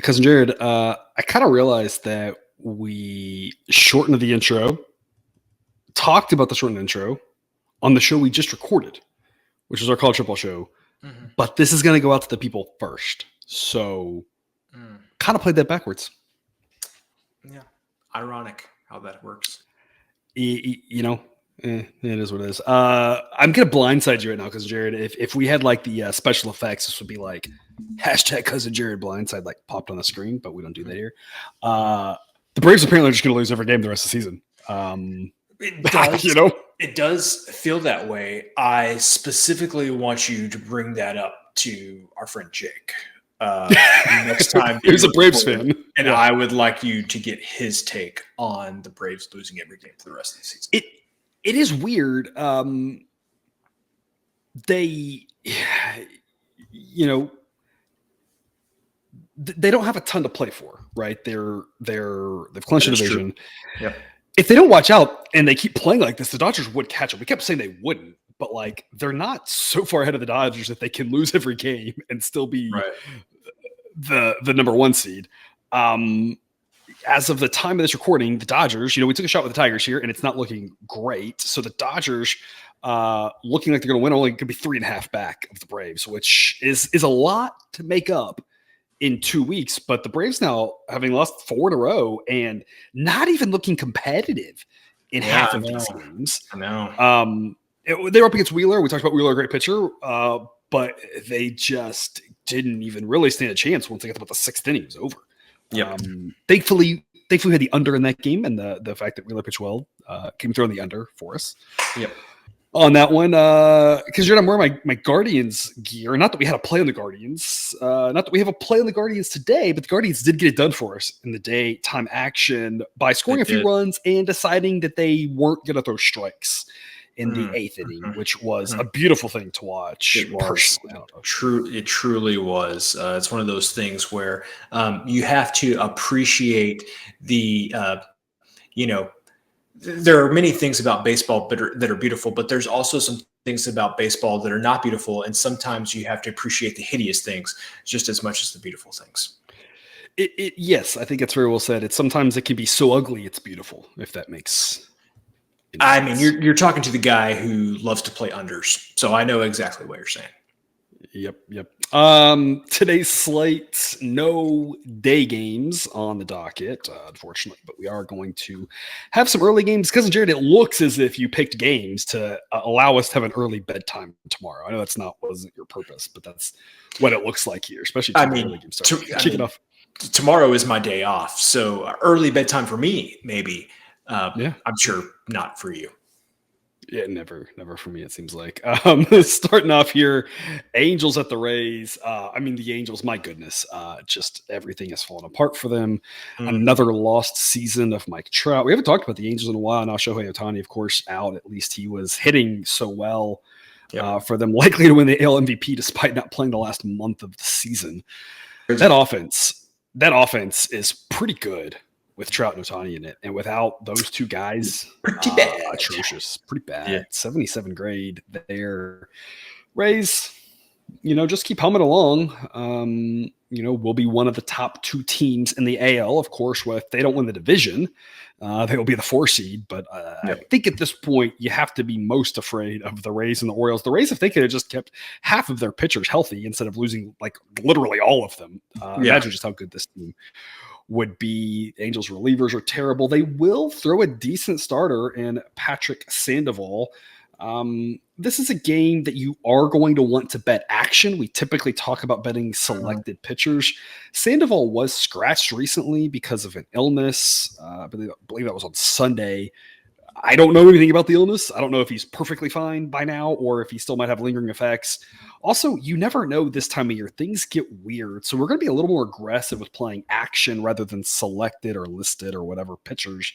Cousin Jared, I kind of realized that we shortened the intro, talked about the shortened intro on the show we just recorded, which is our college football show. Mm-hmm. But this is going to go out to the people first. So kind of played that backwards. Yeah. Ironic how that works. It is what it is. I'm going to blindside you right now, Cousin Jared. If we had like the special effects, this would be like hashtag Cousin Jared blindside, like popped on the screen, but we don't do that here. The Braves apparently are just going to lose every game the rest of the season. It does, It does feel that way. I specifically want you to bring that up to our friend Jake next time. He's a Braves fan. And I would like you to get his take on the Braves losing every game for the rest of the season. It is weird. They don't have a ton to play for, right? They've clinched the division. Yeah. If they don't watch out and they keep playing like this, the Dodgers would catch them. We kept saying they wouldn't, but like they're not so far ahead of the Dodgers that they can lose every game and still be the number one seed. As of the time of this recording, the Dodgers, we took a shot with the Tigers here and it's not looking great. So the Dodgers looking like they're going to win only could be 3.5 back of the Braves, which is a lot to make up in 2 weeks. But the Braves now having lost 4 in a row and not even looking competitive in half of these games. I know. They were up against Wheeler. We talked about Wheeler, a great pitcher, but they just didn't even really stand a chance once they got to about the 6th inning. It was over. Yep. Thankfully, we had the under in that game, and the fact that Wheeler pitched well came through on the under for us. Yep. On that one, because I'm wearing my Guardians gear. Not that we had a play on the Guardians, not that we have a play on the Guardians today, but the Guardians did get it done for us in the daytime action by scoring a few runs and deciding that they weren't going to throw strikes in the 8th inning, which was a beautiful thing to watch. It was. It truly was. It's one of those things where you have to appreciate the, there are many things about baseball that are beautiful, but there's also some things about baseball that are not beautiful. And sometimes you have to appreciate the hideous things just as much as the beautiful things. Yes, I think it's very well said. Sometimes it can be so ugly, it's beautiful, if that makes I mean, you're talking to the guy who loves to play unders, so I know exactly what you're saying. Yep. Today's slate, no day games on the docket, unfortunately, but we are going to have some early games. Cousin Jared, it looks as if you picked games to allow us to have an early bedtime tomorrow. I know wasn't your purpose, but that's what it looks like here, especially early games start. Kick it off. Tomorrow is my day off, so early bedtime for me, maybe. I'm sure not for you. Yeah, never for me, it seems like. Starting off here, Angels at the Rays. The Angels, my goodness, just everything has fallen apart for them. Another lost season of Mike Trout. We haven't talked about the Angels in a while now. Shohei Ohtani, of course, out. At least he was hitting so well for them, likely to win the AL MVP despite not playing the last month of the season. That offense is pretty good with Trout and Ohtani in it. And without those two guys, pretty bad. Atrocious. Pretty bad. Yeah. 77 grade there. Rays, just keep humming along. We'll be one of the top 2 teams in the AL. Of course, if they don't win the division, they'll be the 4 seed. But I think at this point, you have to be most afraid of the Rays and the Orioles. The Rays, if they could have just kept half of their pitchers healthy instead of losing like literally all of them, imagine just how good this team would be. Angels relievers are terrible. They will throw a decent starter in Patrick Sandoval. This is a game that you are going to want to bet action. We typically talk about betting selected pitchers. Sandoval was scratched recently because of an illness. I believe that was on Sunday. I don't know anything about the illness. I don't know if he's perfectly fine by now or if he still might have lingering effects. Also, you never know this time of year. Things get weird. So we're going to be a little more aggressive with playing action rather than selected or listed or whatever pitchers.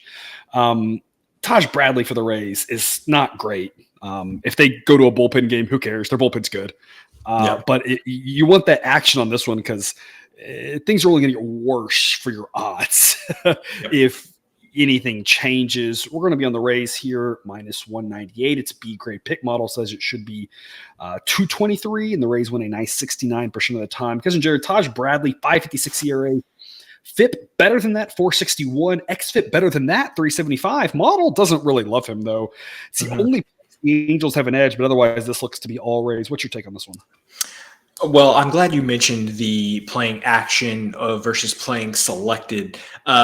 Taj Bradley for the Rays is not great. If they go to a bullpen game, who cares? Their bullpen's good. But you want that action on this one because things are only going to get worse for your odds if anything changes. We're going to be on the Rays here, minus 198. It's B grade pick model says it should be 223, and the Rays win a nice 69% of the time. Cousin Jared, Taj Bradley, 5.56 ERA, FIP better than that, 461. XFIP better than that, 375. Model doesn't really love him, though. It's the only place the Angels have an edge, but otherwise this looks to be all Rays. What's your take on this one? Well, I'm glad you mentioned the playing action versus playing selected,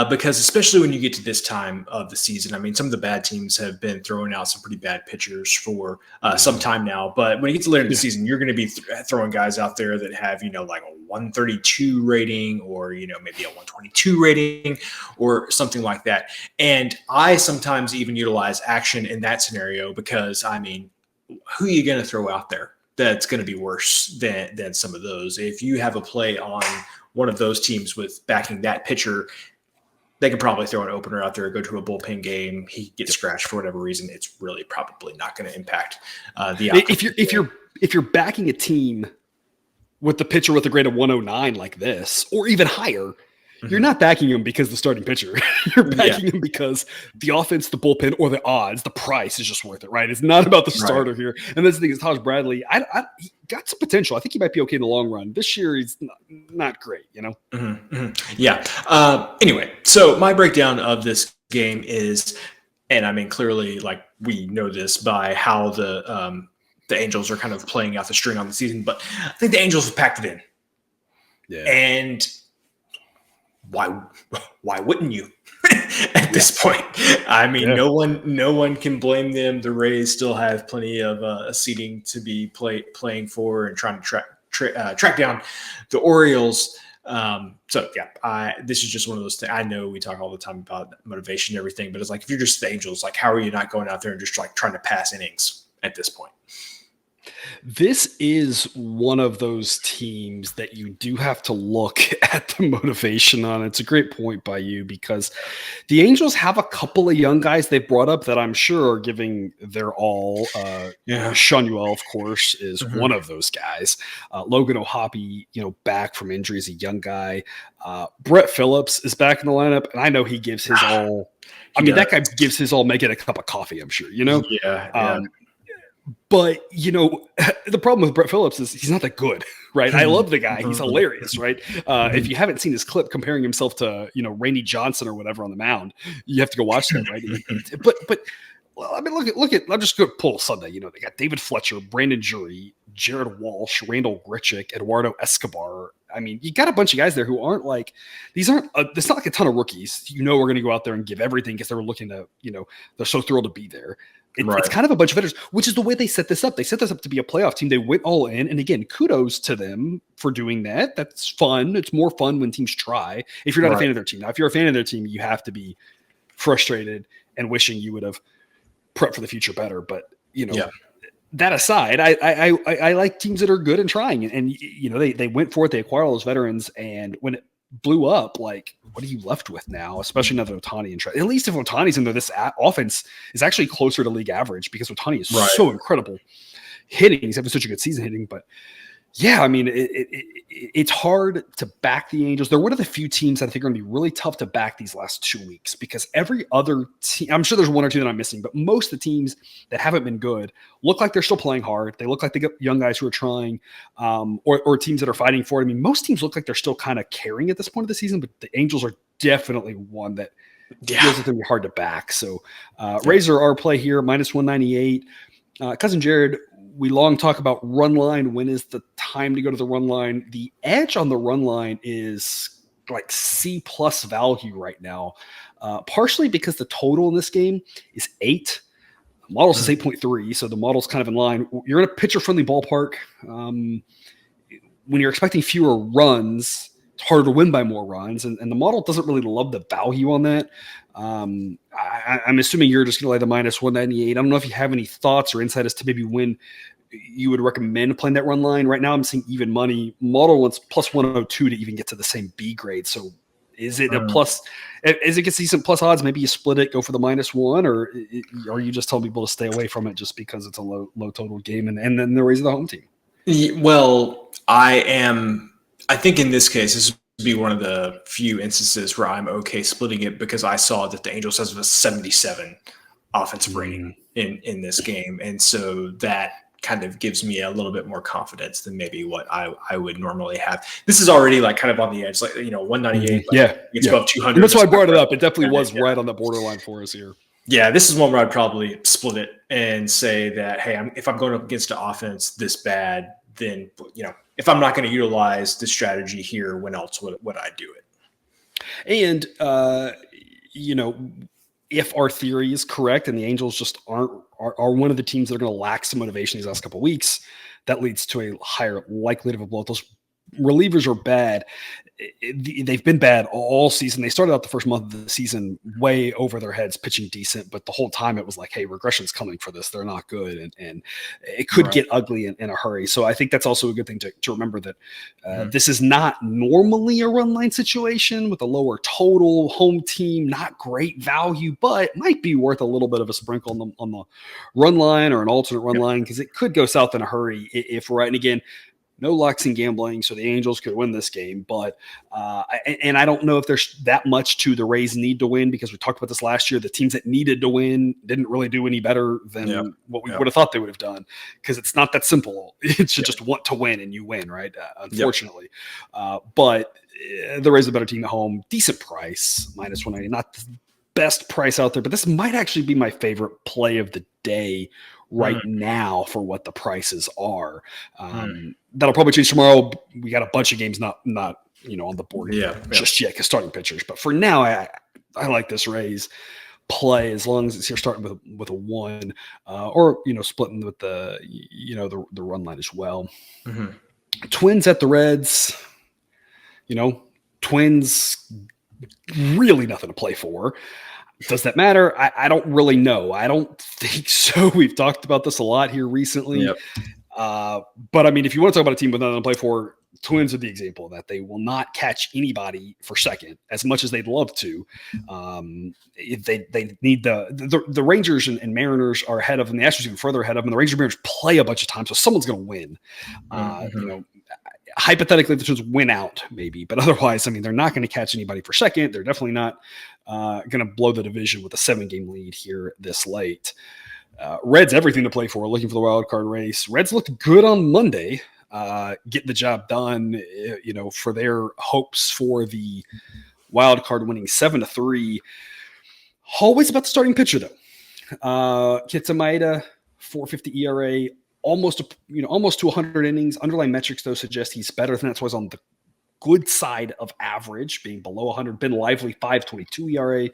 because especially when you get to this time of the season, I mean, some of the bad teams have been throwing out some pretty bad pitchers for some time now. But when you get to later in the season, you're going to be throwing guys out there that have, like a 132 rating or, maybe a 122 rating or something like that. And I sometimes even utilize action in that scenario because, I mean, who are you going to throw out there that's going to be worse than some of those? If you have a play on one of those teams with backing that pitcher, they can probably throw an opener out there, go to a bullpen game. He gets scratched for whatever reason. It's really probably not going to impact the outcome. If you're backing a team with the pitcher with a grade of 109 like this, or even higher, you're not backing him because the starting pitcher. You're backing him because the offense, the bullpen, or the odds, the price is just worth it, right? It's not about the starter here. And that's the thing is Taj Bradley, he got some potential. I think he might be okay in the long run. This year, he's not great, Yeah. Anyway, so my breakdown of this game is, and I mean, clearly, like we know this by how the Angels are kind of playing out the string on the season, but I think the Angels have packed it in. Yeah. And why wouldn't you at this point? I mean, no one can blame them. The Rays still have plenty of seating to be playing for and trying to track down the Orioles. This is just one of those things. I know we talk all the time about motivation and everything, but it's like, if you're just the Angels, like, how are you not going out there and just like trying to pass innings at this point? This is one of those teams that you do have to look at the motivation on. It's a great point by you, because the Angels have a couple of young guys they've brought up that I'm sure are giving their all. Shanuel, of course, is one of those guys. Logan O'Hoppe, back from injury, is a young guy. Brett Phillips is back in the lineup, and I know he gives his all. That guy gives his all making a cup of coffee, I'm sure, Yeah. But, the problem with Brett Phillips is he's not that good, right? I love the guy. He's hilarious, right? If you haven't seen his clip comparing himself to, Randy Johnson or whatever on the mound, you have to go watch that, right? But look at, I'll just go pull Sunday. They got David Fletcher, Brandon Jury, Jared Walsh, Randall Grichuk, Eduardo Escobar. I mean, you got a bunch of guys there who aren't like, it's not like a ton of rookies. We're going to go out there and give everything because they're looking to, they're so thrilled to be there. It's kind of a bunch of veterans, which is the way they set this up. They set this up to be a playoff team. They went all in. And again, kudos to them for doing that. That's fun. It's more fun when teams try. If you're not a fan of their team. Now, if you're a fan of their team, you have to be frustrated and wishing you would have prepped for the future better. But, that aside, I like teams that are good and trying. And they went for it. They acquired all those veterans. And when it blew up, like, what are you left with now? Especially now that Ohtani at least if Ohtani's in there, this offense is actually closer to league average because Ohtani is so incredible hitting. He's having such a good season hitting. But yeah, I mean, it's hard to back the Angels. They're one of the few teams that I think are going to be really tough to back these last 2 weeks, because every other team, I'm sure there's one or two that I'm missing, but most of the teams that haven't been good look like they're still playing hard. They look like they got young guys who are trying, or teams that are fighting for it. I mean, most teams look like they're still kind of caring at this point of the season, but the Angels are definitely one that feels like going to be hard to back. So Rays are our play here, minus 198. Cousin Jared, we long talk about run line. When is the time to go to the run line? The edge on the run line is like C+ value right now, partially because the total in this game is 8. The model says 8.3, so the model's kind of in line. You're in a pitcher-friendly ballpark. When you're expecting fewer runs, it's harder to win by more runs, and the model doesn't really love the value on that. I'm assuming you're just going to lay the minus 198. I don't know if you have any thoughts or insight as to maybe when you would recommend playing that run line. Right now, I'm seeing even money. Model wants plus 102 to even get to the same B grade. So is it a plus? As it gets decent plus odds, maybe you split it, go for the -1, or are you just telling people to stay away from it just because it's a low total game and then the Rays are the home team? Well, I think in this case, this would be one of the few instances where I'm okay splitting it, because I saw that the Angels has a 77 offensive rating in this game. And so that kind of gives me a little bit more confidence than maybe what I would normally have. This is already like kind of on the edge, like 198. It's above 200. And that's why I brought it up. It definitely was right on the borderline for us here. Yeah, this is one where I'd probably split it and say that, hey, if I'm going up against an offense this bad, then if I'm not going to utilize this strategy here, when else would I do it? And if our theory is correct and the Angels just are one of the teams that are going to lack some motivation these last couple of weeks, that leads to a higher likelihood of a blowout. Those relievers are bad. They've been bad all season. They started out the first month of the season way over their heads, pitching decent, but the whole time it was like, hey, regression's coming for this. They're not good. And it could get ugly in a hurry. So I think that's also a good thing to remember that this is not normally a run line situation with a lower total, home team, not great value, but might be worth a little bit of a sprinkle on the run line or an alternate run line, because it could go south in a hurry if we're right. And again, no locks in gambling, so the Angels could win this game. But I don't know if there's that much to the Rays need to win, because we talked about this last year. The teams that needed to win didn't really do any better than what we would have thought they would have done, because it's not that simple. It's just want to win and you win, right? Unfortunately. But the Rays are a better team at home. Decent price, -190. Not the best price out there, but this might actually be my favorite play of the day right now for what the prices are. That'll probably change tomorrow. We got a bunch of games not on the board just yet, because starting pitchers. But for now, I like this Rays play, as long as you're starting with a 1, or splitting with the the run line as well. Twins at the Reds. Twins, really nothing to play for. Does that matter? I don't really know. I don't think so. We've talked about this a lot here recently. But I mean, if you want to talk about a team with nothing to play for, Twins are the example of that. They will not catch anybody for second as much as they'd love to. They need the Rangers and Mariners are ahead of them. The Astros even further ahead of them. The Rangers and Mariners play a bunch of times, so someone's going to win. Hypothetically, if the Twins win out, maybe, but otherwise, I mean, they're not going to catch anybody for second. They're definitely not going to blow the division with a 7-game lead here this late. Reds, everything to play for, looking for the wild card race. Reds looked good on Monday, getting the job done, for their hopes for the wild card, winning 7-3. Always about the starting pitcher, though. Kenta Maeda, 4.50 ERA, almost to 100 innings. Underlying metrics, though, suggest he's better than that. So he's on the good side of average, being below 100. Ben Lively, 5.22 ERA.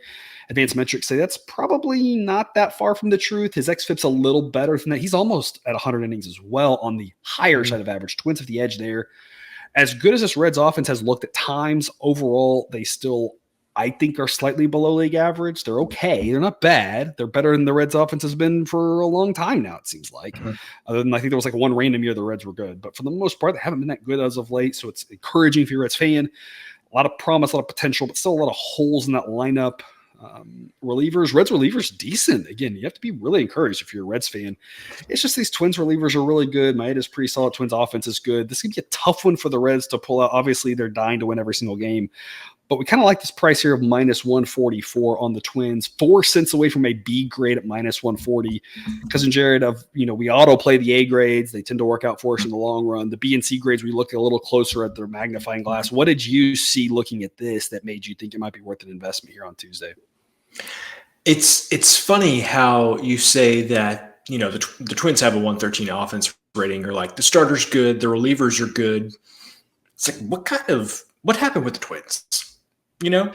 Advanced metrics say that's probably not that far from the truth. His xFIP's a little better than that. He's almost at 100 innings as well, on the higher side of average. Twins have the edge there. As good as this Reds offense has looked at times, overall, they still, I think, are slightly below league average. They're okay. They're not bad. They're better than the Reds offense has been for a long time now, it seems like. Other than, I think there was like one random year the Reds were good. But for the most part, they haven't been that good as of late. So it's encouraging if you're a Reds fan. A lot of promise, a lot of potential, but still a lot of holes in that lineup. Reds relievers, decent. Again, you have to be really encouraged if you're a Reds fan. It's just these Twins relievers are really good. Maeda's pretty solid. Twins offense is good. This could be a tough one for the Reds to pull out. Obviously, they're dying to win every single game. But we kind of like this price here of -144 on the Twins, 4 cents away from a B grade at -140. Cousin Jared, we auto play the A grades. They tend to work out for us in the long run. The B and C grades, we look a little closer at their magnifying glass. What did you see looking at this that made you think it might be worth an investment here on Tuesday? It's funny how you say that, the Twins have a 113 offense rating, or like the starter's good, the relievers are good. It's like, what happened with the Twins? I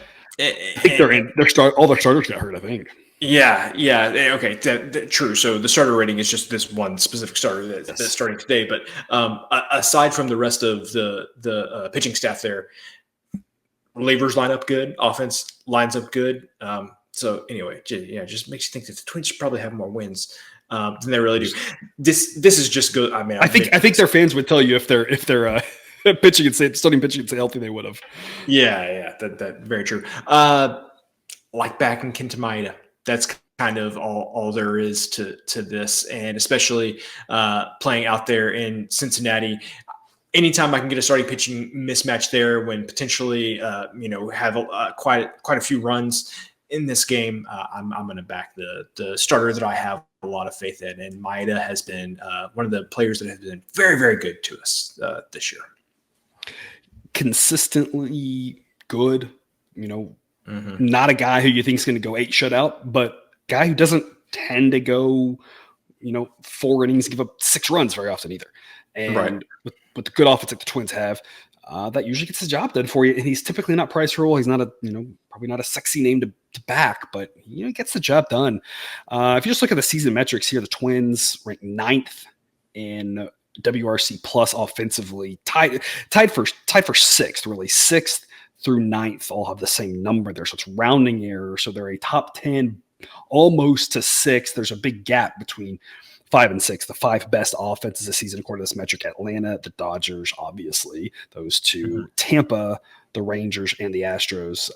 think all their starters got hurt, I think. Yeah. Okay. True. So the starter rating is just this one specific starter that's starting today. But aside from the rest of the pitching staff there, relievers line up good, offense lines up good. So anyway, just makes you think that the Twins should probably have more wins than they really do. This is just good. I mean, I think their fans would tell you if they're pitching and starting pitching and say healthy, they would have. Yeah, that very true. Like back in Kenta Maeda, that's kind of all there is to this, and especially playing out there in Cincinnati. Anytime I can get a starting pitching mismatch there, when potentially have quite a few runs, in this game, I'm going to back the starter that I have a lot of faith in. And Maeda has been one of the players that has been very, very good to us this year. Consistently good, not a guy who you think is going to go 8 shutout, but guy who doesn't tend to go, 4 innings, give up 6 runs very often either. And with the good offense like the Twins have, that usually gets the job done for you. And he's typically not price roll. He's not probably not a sexy name to back, but he gets the job done. If you just look at the season metrics here, the Twins ranked 9th in WRC plus offensively, tied for 6th, really. 6th through 9th all have the same number there. So it's rounding error. So they're a top 10 almost to 6th. There's a big gap between 5 and 6, the 5 best offenses this season, according to this metric: Atlanta, the Dodgers, obviously, those two, Tampa, the Rangers, and the Astros.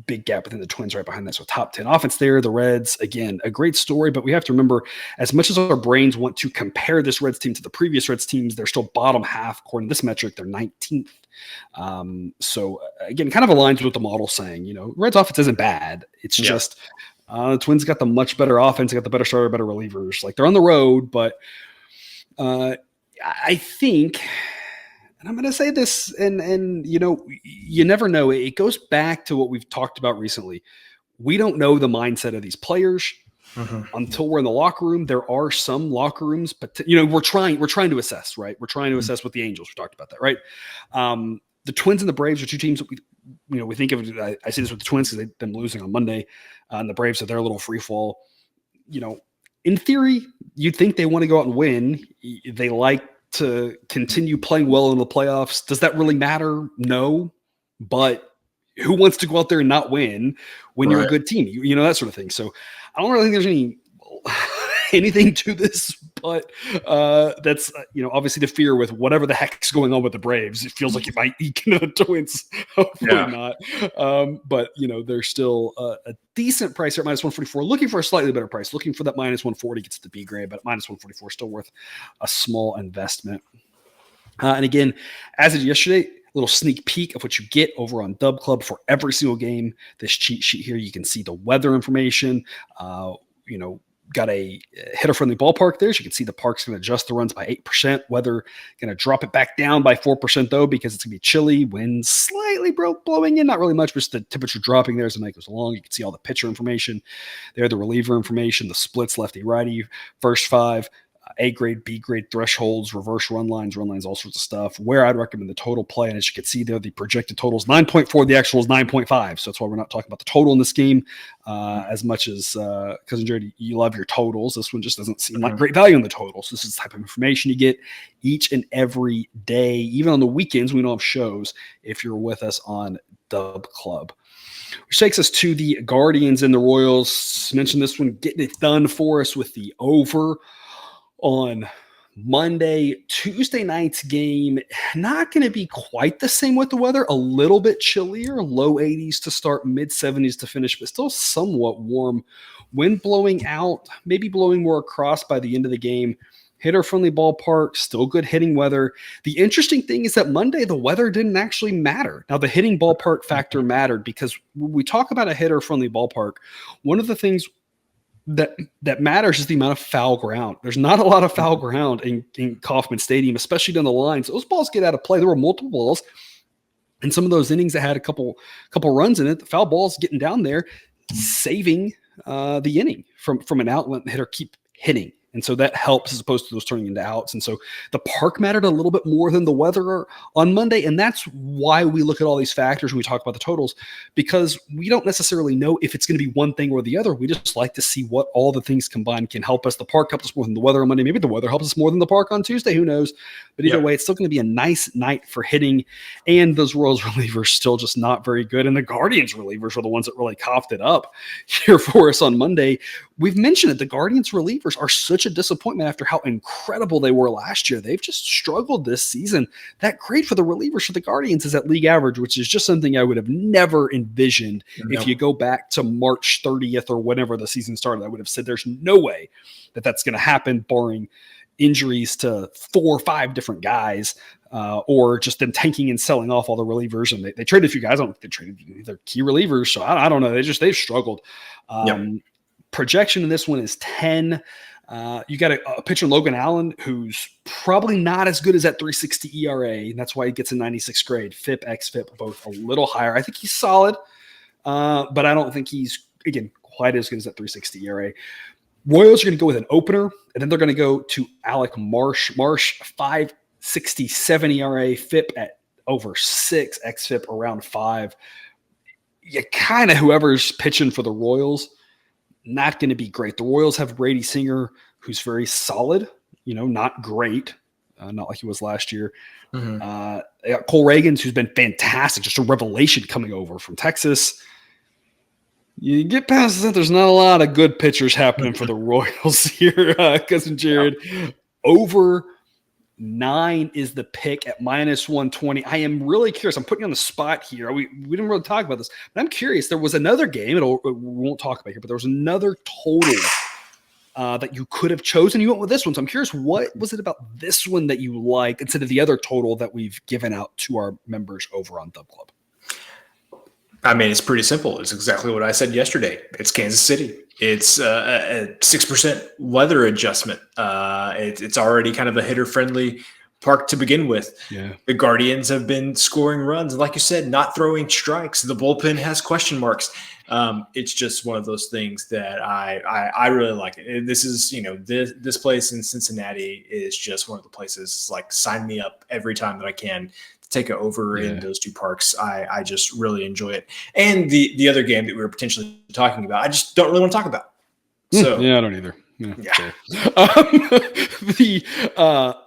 Big gap within the Twins right behind that. So top 10 offense there. The Reds, again, a great story, but we have to remember, as much as our brains want to compare this Reds team to the previous Reds teams, they're still bottom half. According to this metric, they're 19th. So again, kind of aligns with what the model saying, Reds offense isn't bad. It's just the Twins got the much better offense, got the better starter, better relievers. Like, they're on the road, but I think, and I'm going to say this, and you never know. It goes back to what we've talked about recently. We don't know the mindset of these players until we're in the locker room. There are some locker rooms, but we're trying to assess, right? We're trying to assess with the Angels. We talked about that, right? The Twins and the Braves are 2 teams that we think of. I see this with the Twins because them losing on Monday, and the Braves are their little free fall. In theory, you'd think they want to go out and win. They like to continue playing well in the playoffs. Does that really matter? No, but who wants to go out there and not win when you're a good team? That sort of thing. So I don't really think there's anything to this, but that's obviously the fear with whatever the heck's going on with the Braves. It feels like it might eke into the Twins. Hopefully not. But there's still a decent price here at -144. Looking for a slightly better price. Looking for that -140 gets the B grade, but -144 still worth a small investment. And again, as of yesterday, little sneak peek of what you get over on Dub Club for every single game. This cheat sheet here, you can see the weather information. Got a hitter-friendly ballpark there. So you can see the park's going to adjust the runs by 8%. Weather going to drop it back down by 4%, though, because it's going to be chilly. Wind slightly blowing in, not really much, but just the temperature dropping there as the night goes along. You can see all the pitcher information there, the reliever information, the splits, lefty-righty, first 5, A grade, B grade thresholds, reverse run lines, all sorts of stuff. Where I'd recommend the total play, and as you can see there, the projected total is 9.4, the actual is 9.5. So that's why we're not talking about the total in this game as much as Cousin Jared, you love your totals. This one just doesn't seem like great value in the total. So this is the type of information you get each and every day, even on the weekends. We don't have shows if you're with us on Dub Club. Which takes us to the Guardians and the Royals. Mentioned this one getting it done for us with the over on Monday. Tuesday night's game, not going to be quite the same with the weather. A little bit chillier, low 80s to start, mid 70s to finish, but still somewhat warm. Wind blowing out, maybe blowing more across by the end of the game. Hitter-friendly ballpark, still good hitting weather. The interesting thing is that Monday, the weather didn't actually matter. Now, the hitting ballpark factor mattered because when we talk about a hitter-friendly ballpark, one of the things that matters is the amount of foul ground. There's not a lot of foul ground in Kauffman Stadium, especially down the line. So those balls get out of play. There were multiple balls, and some of those innings that had a couple runs in it, the foul balls getting down there, saving the inning from an outlet hitter keep hitting. And so that helps as opposed to those turning into outs. And so the park mattered a little bit more than the weather on Monday. And that's why we look at all these factors when we talk about the totals, because we don't necessarily know if it's going to be one thing or the other. We just like to see what all the things combined can help us. The park helps us more than the weather on Monday. Maybe the weather helps us more than the park on Tuesday. Who knows? But either way, it's still going to be a nice night for hitting. And those Royals relievers still just not very good. And the Guardians relievers were the ones that really coughed it up here for us on Monday. We've mentioned it. The Guardians relievers are such a disappointment after how incredible they were last year. They've just struggled this season. That grade for the relievers for the Guardians is at league average, which is just something I would have never envisioned. If you go back to March 30th or whenever the season started. I would have said there's no way that that's going to happen, barring injuries to 4 or 5 different guys. or just them tanking and selling off all the relievers. And they traded a few guys. I don't think they traded their key relievers. So I don't know. They've struggled. Projection in this one is 10. You got a pitcher, Logan Allen, who's probably not as good as that 3.60 ERA, and that's why he gets a 96 grade. FIP, xFIP, both a little higher. I think he's solid, but I don't think he's, again, quite as good as that 3.60 ERA. Royals are going to go with an opener, and then they're going to go to Alec Marsh. Marsh, 5.67 ERA, FIP at over 6, xFIP around 5. You kind of, whoever's pitching for the Royals, not going to be great. The Royals have Brady Singer, who's very solid, not great, not like he was last year. They got Cole Reagans, who's been fantastic, just a revelation coming over from Texas. You get past that, there's not a lot of good pitchers happening for the Royals here, Cousin Jared. Over 9 is the pick at -120. I am really curious. I'm putting you on the spot here. We didn't really talk about this, but I'm curious. There was another game, we won't talk about here, but there was another total that you could have chosen. You went with this one. So I'm curious, what was it about this one that you like instead of the other total that we've given out to our members over on Dub Club? I mean, it's pretty simple. It's exactly what I said yesterday. It's Kansas City. It's a 6% weather adjustment. It's already kind of a hitter-friendly park to begin with. Yeah. The Guardians have been scoring runs. And like you said, not throwing strikes. The bullpen has question marks. It's just one of those things that I really like. This is, this place in Cincinnati is just one of the places, like, sign me up every time that I can take it over in those two parks. I just really enjoy it. And the other game that we were potentially talking about, I just don't really want to talk about. So I don't either. The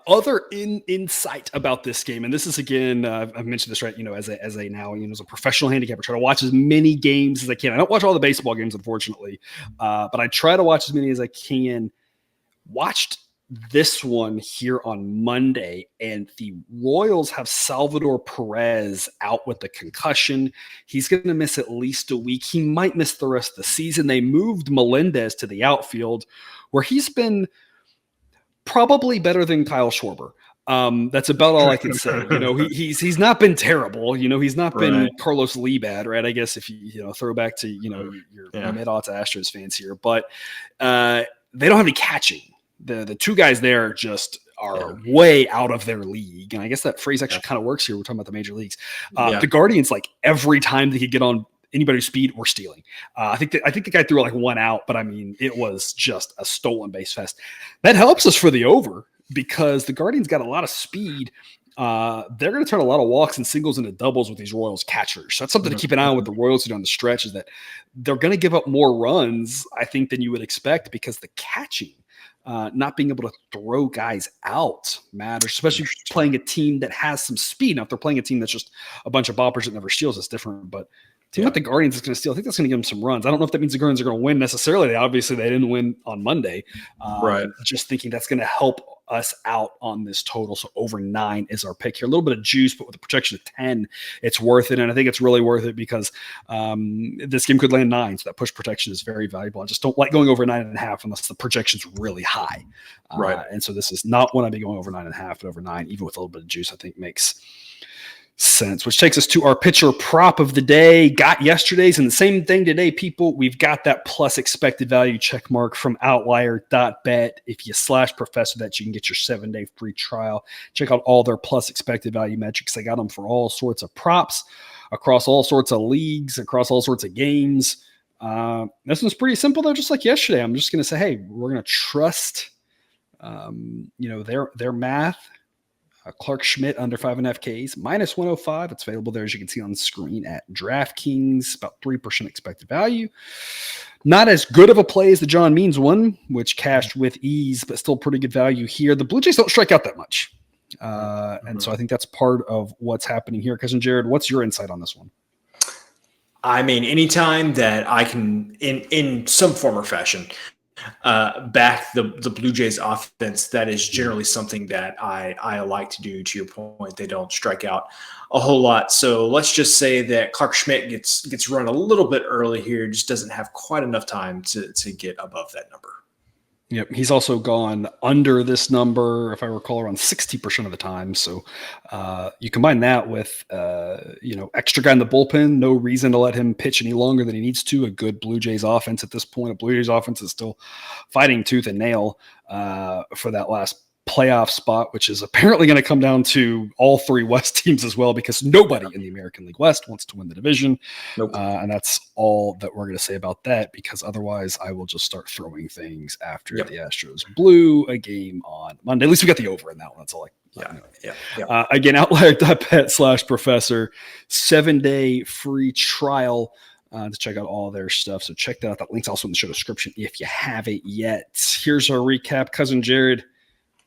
other insight about this game, and this is, again, I've mentioned this, right? As a now, as a professional handicapper, try to watch as many games as I can. I don't watch all the baseball games, unfortunately, but I try to watch as many as I can. Watched this one here on Monday, and the Royals have Salvador Perez out with the concussion. He's going to miss at least a week. He might miss the rest of the season. They moved Melendez to the outfield, where he's been probably better than Kyle Schwarber. That's about all I can say. He's not been terrible. He's not been Carlos Lee bad, right? I guess if you throw back to your mid-aughts Astros fans here, but they don't have any catching. The two guys there just are way out of their league. And I guess that phrase actually kind of works here. We're talking about the major leagues. The Guardians, like, every time they could get on anybody's speed, were stealing. I think the guy threw like one out, but I mean, it was just a stolen base fest. That helps us for the over because the Guardians got a lot of speed. They're going to turn a lot of walks and singles into doubles with these Royals catchers. So that's something to keep an eye on with the Royals down the stretch, is that they're going to give up more runs, I think, than you would expect, because the catching, not being able to throw guys out matters, especially playing a team that has some speed. Now, if they're playing a team that's just a bunch of boppers that never steals, it's different. But a team like the Guardians is going to steal. I think that's going to give them some runs. I don't know if that means the Guardians are going to win necessarily. Obviously, they didn't win on Monday. Just thinking that's going to help us out on this total. So over 9 is our pick here. A little bit of juice, but with a projection of 10, it's worth it. And I think it's really worth it because this game could land 9. So that push protection is very valuable. I just don't like going over 9.5 unless the projection's really high. And so this is not one I'd be going over 9.5, but over 9, even with a little bit of juice, I think makes sense. Which takes us to our pitcher prop of the day. Got yesterday's and the same thing today, people. We've got that plus expected value check mark from Outlier.bet. If you /professor that, you can get your 7-day free trial. Check out all their plus expected value metrics. They got them for all sorts of props across all sorts of leagues, across all sorts of games. This one's pretty simple though, just like yesterday. I'm just going to say, hey, we're going to trust their math. Clark Schmidt under 5.5 Ks, -105. It's available there, as you can see on the screen, at DraftKings, about 3% expected value. Not as good of a play as the John Means one, which cashed with ease, but still pretty good value here. The Blue Jays don't strike out that much. And so I think that's part of what's happening here. Cousin Jared, what's your insight on this one? I mean, anytime that I can, in some form or fashion, back the Blue Jays offense, that is generally something that I like to do. To your point, they don't strike out a whole lot. So let's just say that Clark Schmidt gets run a little bit early here, just doesn't have quite enough time to get above that number. Yep. He's also gone under this number, if I recall, around 60% of the time. So you combine that with, extra guy in the bullpen, no reason to let him pitch any longer than he needs to. A good Blue Jays offense at this point. A Blue Jays offense is still fighting tooth and nail for that last playoff spot, which is apparently going to come down to all three West teams as well, because nobody in the American League West wants to win the division. Nope. And that's all that we're going to say about that, because otherwise I will just start throwing things after the Astros blew a game on Monday. At least we got the over in that one. That's all again, Outlier.bet/professor, 7-day free trial to check out all their stuff. So check that out. That link's also in the show description if you haven't yet. Here's our recap. Cousin Jared,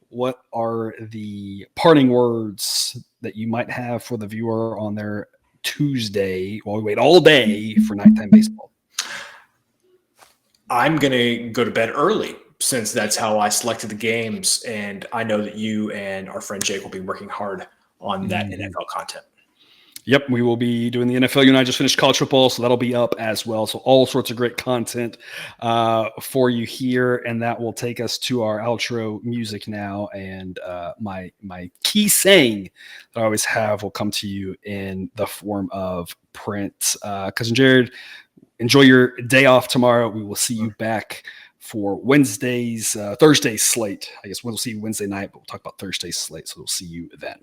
what are the parting words that you might have for the viewer on their Tuesday while we wait all day for nighttime baseball? I'm going to go to bed early, since that's how I selected the games. And I know that you and our friend Jake will be working hard on that NFL content. Yep, we will be doing the NFL. You and I just finished college football, so that'll be up as well. So all sorts of great content for you here, and that will take us to our outro music now. And my key saying that I always have will come to you in the form of print. Cousin Jared, enjoy your day off tomorrow. We will see you back for Thursday's slate. I guess we'll see you Wednesday night, but we'll talk about Thursday's slate. So we'll see you then.